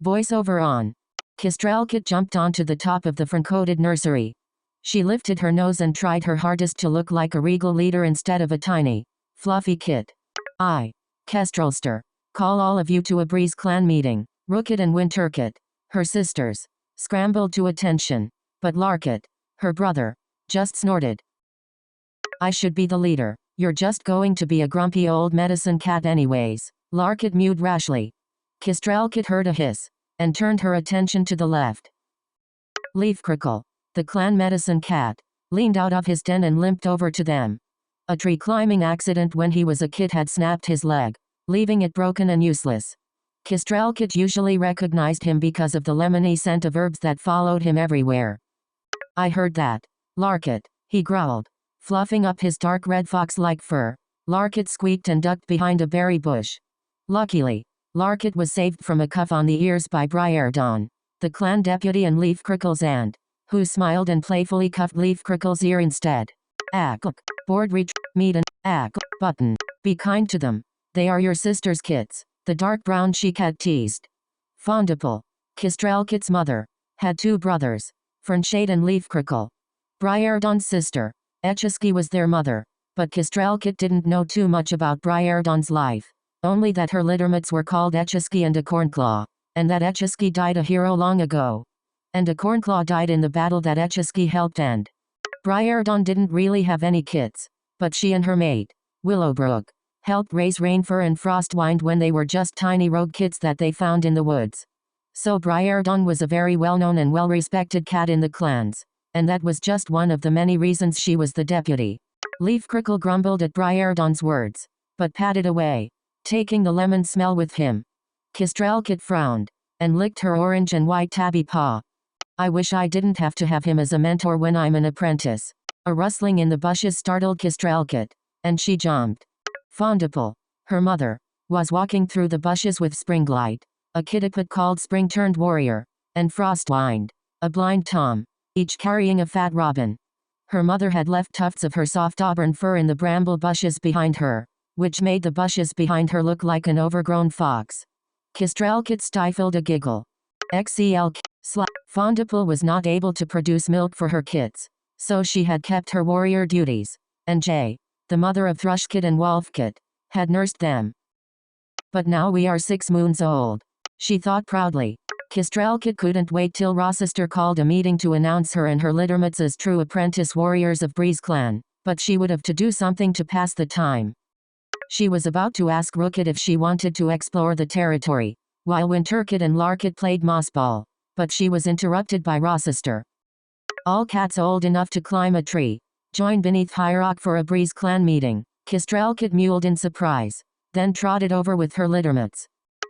Voiceover on. Kistralkit jumped onto the top of the fern-coated nursery. She lifted her nose and tried her hardest to look like a regal leader instead of a tiny, fluffy kit. Kestrelster. Call all of you to a Breeze clan meeting. Rookit and Winterkit, her sisters, scrambled to attention. But Larkit, her brother, just snorted. I should be the leader. You're just going to be a grumpy old medicine cat anyways. Larkit mewed rashly. Kistralkit heard a hiss, and turned her attention to the left. Leafcrickle, the clan medicine cat, leaned out of his den and limped over to them. A tree climbing accident when he was a kid had snapped his leg, leaving it broken and useless. Kistralkit usually recognized him because of the lemony scent of herbs that followed him everywhere. I heard that. Larkit, he growled, fluffing up his dark red fox-like fur. Larkit squeaked and ducked behind a berry bush. Luckily, Larkit was saved from a cuff on the ears by Briardon, the clan deputy and Leafcrickle's aunt, who smiled and playfully cuffed Leafcrickle's ear instead. Board meet and button. Be kind to them. They are your sister's kids, the dark brown she-cat teased. Fondipal, Kistralkit's mother, had two brothers, Fernshade and Leafcrickle. Briardon's sister, Etchiski, was their mother, but Kistralkit didn't know too much about Briardon's life, only that her littermates were called Etchiski and Acornclaw, and that Etchiski died a hero long ago. And Acornclaw died in the battle that Etchiski helped end. Briardon didn't really have any kids, but she and her mate, Willowbrook, helped raise Rainfur and Frostwind when they were just tiny rogue kids that they found in the woods. So Briardon was a very well-known and well-respected cat in the clans, and that was just one of the many reasons she was the deputy. Leafcrickle grumbled at Briardon's words, but patted away, taking the lemon smell with him. Kistralkit frowned, and licked her orange and white tabby paw. I wish I didn't have to have him as a mentor when I'm an apprentice. A rustling in the bushes startled Kistralkit, and she jumped. Fondipal, her mother, was walking through the bushes with Springlight, a Kittiput called Spring-Turned Warrior, and Frostwind, a blind Tom, each carrying a fat robin. Her mother had left tufts of her soft auburn fur in the bramble bushes behind her, which made the bushes behind her look like an overgrown fox. Kistralkit stifled a giggle. Fondipal was not able to produce milk for her kids, so she had kept her warrior duties, and Jay, the mother of Thrushkit and Wolfkit, had nursed them. But now we are 6 moons old, she thought proudly. Kistralkit couldn't wait till Rochester called a meeting to announce her and her littermates as true apprentice warriors of Breeze clan, but she would have to do something to pass the time. She was about to ask Rookit if she wanted to explore the territory, while Winterkit and Larkit played mossball, but she was interrupted by Rochester. All cats old enough to climb a tree, join beneath High Rock for a Breeze clan meeting. Kistralkit mewed in surprise, then trotted over with her littermates.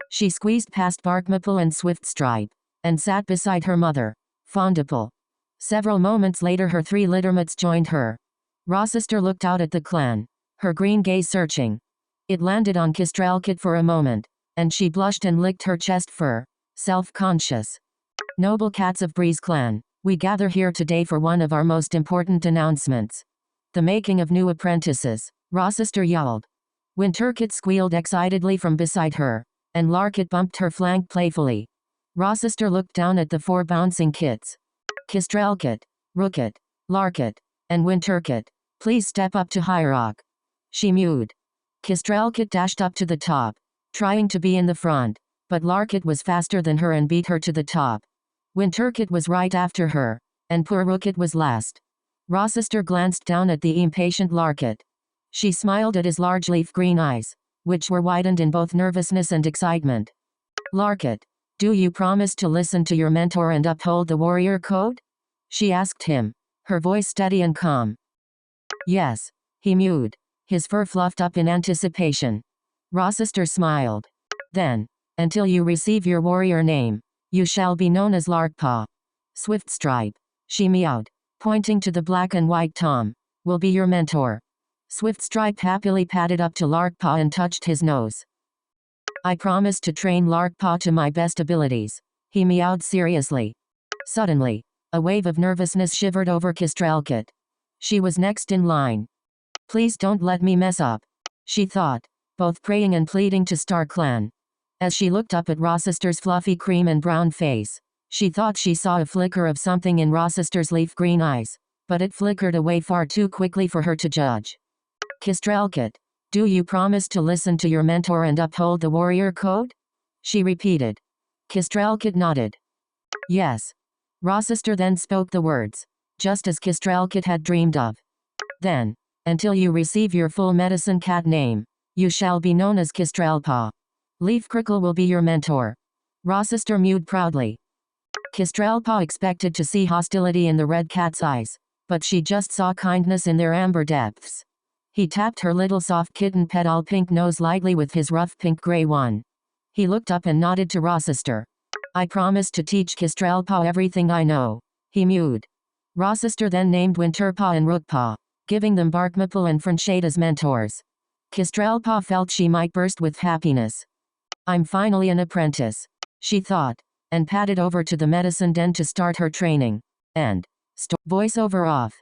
She squeezed past Barkmaple and Swiftstripe, and sat beside her mother, Fondipal. Several moments later her 3 littermates joined her. Rochester looked out at the clan, her green gaze searching. It landed on Kistralkit for a moment, and she blushed and licked her chest fur, self-conscious. Noble cats of Breeze clan, we gather here today for one of our most important announcements. The making of new apprentices, Rochester yowled. Winterkit squealed excitedly from beside her, and Larkit bumped her flank playfully. Rochester looked down at the 4 bouncing kits. Kistralkit, Rookit, Larkit, and Winterkit, please step up to High Rock. She mewed. Kistralkit dashed up to the top, trying to be in the front, but Larkit was faster than her and beat her to the top. Winterkit was right after her, and poor Rookit was last. Rochester glanced down at the impatient Larkit. She smiled at his large leaf green eyes, which were widened in both nervousness and excitement. Larkit, do you promise to listen to your mentor and uphold the warrior code? She asked him, her voice steady and calm. Yes, he mewed, his fur fluffed up in anticipation. Rochester smiled. Then, until you receive your warrior name, you shall be known as Larkpaw. Swiftstripe, she meowed, pointing to the black and white Tom, will be your mentor. Swiftstripe happily padded up to Larkpaw and touched his nose. I promise to train Larkpaw to my best abilities, he meowed seriously. Suddenly, a wave of nervousness shivered over Kistralkit. She was next in line. Please don't let me mess up, she thought, both praying and pleading to StarClan. As she looked up at Rochester's fluffy cream and brown face, she thought she saw a flicker of something in Rochester's leaf green eyes, but it flickered away far too quickly for her to judge. Kistralkit, do you promise to listen to your mentor and uphold the warrior code? She repeated. Kistralkit nodded. Yes. Rochester then spoke the words, just as Kistralkit had dreamed of. Then, until you receive your full medicine cat name, you shall be known as Kistralpaw. Leaf Crickle will be your mentor. Rochester mewed proudly. Kistralpaw expected to see hostility in the red cat's eyes, but she just saw kindness in their amber depths. He tapped her little soft kitten petal pink nose lightly with his rough pink-gray one. He looked up and nodded to Rochester. I promise to teach Kistralpaw everything I know, he mewed. Rochester then named Winterpaw and Rookpaw, giving them Barkmaple and Franchette as mentors. Kistralpaw felt she might burst with happiness. I'm finally an apprentice, she thought, and padded over to the medicine den to start her training. End. Voiceover off.